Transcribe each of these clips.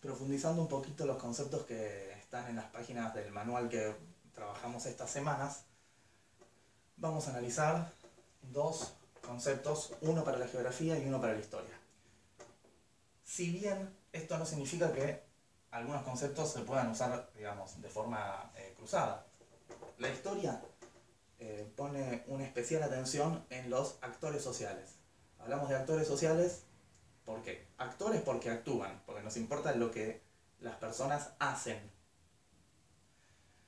Profundizando un poquito los conceptos que están en las páginas del manual que trabajamos estas semanas, vamos a analizar dos conceptos, uno para la geografía y uno para la historia. Si bien esto no significa que algunos conceptos se puedan usar, digamos, de forma cruzada. La historia pone una especial atención en los actores sociales. Hablamos de actores sociales, ¿por qué? Actores porque actúan, porque nos importa lo que las personas hacen.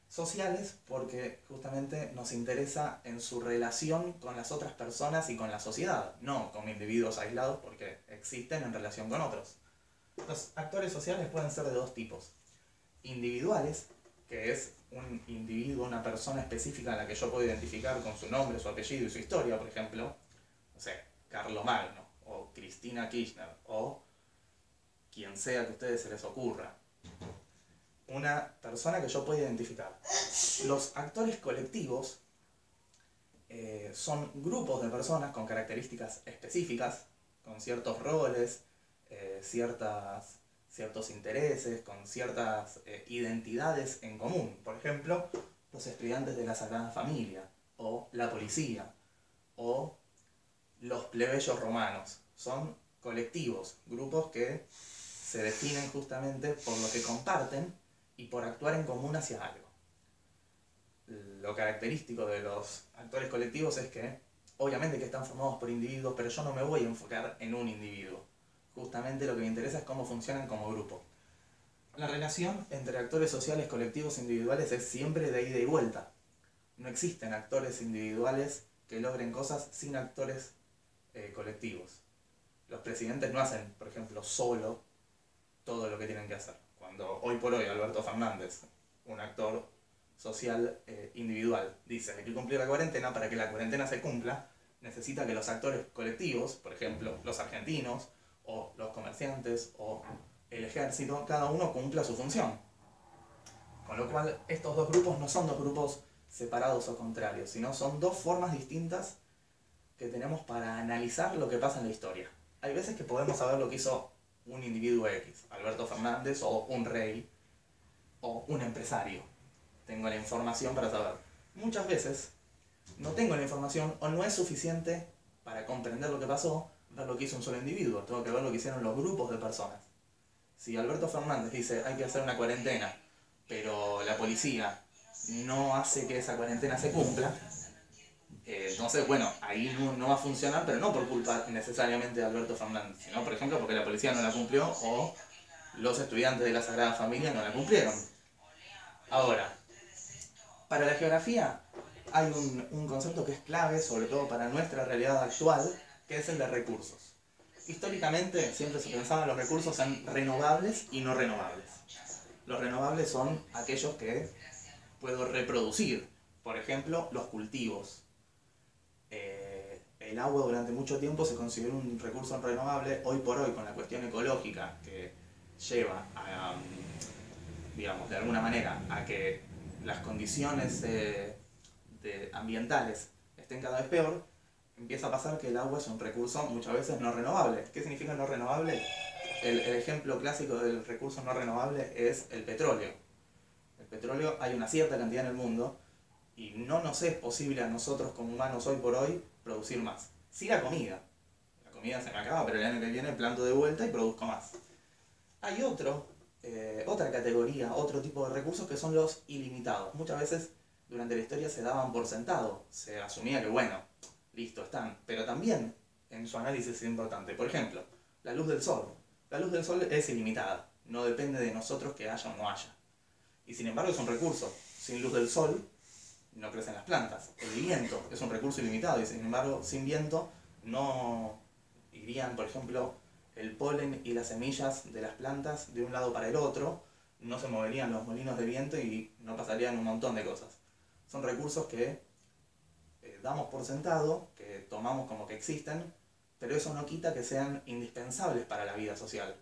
Sociales porque justamente nos interesa en su relación con las otras personas y con la sociedad, no como individuos aislados porque existen en relación con otros. Los actores sociales pueden ser de dos tipos. Individuales, que es un individuo, una persona específica a la que yo puedo identificar con su nombre, su apellido y su historia, por ejemplo, no sé, Carlomagno, o Cristina Kirchner, o quien sea que a ustedes se les ocurra. Una persona que yo puedo identificar. Los actores colectivos son grupos de personas con características específicas, con ciertos roles, ciertos intereses, con ciertas identidades en común. Por ejemplo, los estudiantes de la Sagrada Familia, o la policía, o los plebeyos romanos. Son colectivos, grupos que se definen justamente por lo que comparten y por actuar en común hacia algo. Lo característico de los actores colectivos es que, obviamente que están formados por individuos, pero yo no me voy a enfocar en un individuo. Justamente lo que me interesa es cómo funcionan como grupo. La relación entre actores sociales, colectivos e individuales es siempre de ida y vuelta. No existen actores individuales que logren cosas sin actores colectivos. Los presidentes no hacen, por ejemplo, solo todo lo que tienen que hacer. Cuando hoy por hoy Alberto Fernández, un actor social individual, dice que hay que cumplir la cuarentena, para que la cuarentena se cumpla, necesita que los actores colectivos, por ejemplo, los argentinos, o los comerciantes, o el ejército, cada uno cumpla su función. Con lo cual, estos dos grupos no son dos grupos separados o contrarios, sino son dos formas distintas que tenemos para analizar lo que pasa en la historia. Hay veces que podemos saber lo que hizo un individuo X, Alberto Fernández, o un rey, o un empresario. Tengo la información para saber. Muchas veces no tengo la información o no es suficiente para comprender lo que pasó, ver lo que hizo un solo individuo. Tengo que ver lo que hicieron los grupos de personas. Si Alberto Fernández dice hay que hacer una cuarentena, pero la policía no hace que esa cuarentena se cumpla, entonces, bueno, ahí no va a funcionar, pero no por culpa necesariamente de Alberto Fernández, sino, por ejemplo, porque la policía no la cumplió o los estudiantes de la Sagrada Familia no la cumplieron. Ahora, para la geografía hay un concepto que es clave, sobre todo para nuestra realidad actual, que es el de recursos. Históricamente siempre se pensaban los recursos en renovables y no renovables. Los renovables son aquellos que puedo reproducir, por ejemplo, los cultivos. El agua durante mucho tiempo se consideró un recurso renovable. Hoy por hoy, con la cuestión ecológica que lleva a, digamos, de alguna manera a que las condiciones ambientales estén cada vez peor, empieza a pasar que el agua es un recurso muchas veces no renovable. ¿Qué significa no renovable? El ejemplo clásico del recurso no renovable es el petróleo. El petróleo hay una cierta cantidad en el mundo y no nos es posible a nosotros como humanos hoy por hoy producir más. Sí la comida. La comida se me acaba, pero el año que viene planto de vuelta y produzco más. Hay otra categoría, otro tipo de recursos que son los ilimitados. Muchas veces durante la historia se daban por sentado. Se asumía que, bueno, listo, están. Pero también en su análisis es importante. Por ejemplo, la luz del sol. La luz del sol es ilimitada. No depende de nosotros que haya o no haya. Y sin embargo es un recurso. Sin luz del sol no crecen las plantas. El viento es un recurso ilimitado y sin embargo sin viento no irían, por ejemplo, el polen y las semillas de las plantas de un lado para el otro, no se moverían los molinos de viento y no pasarían un montón de cosas. Son recursos que damos por sentado, que tomamos como que existen, pero eso no quita que sean indispensables para la vida social.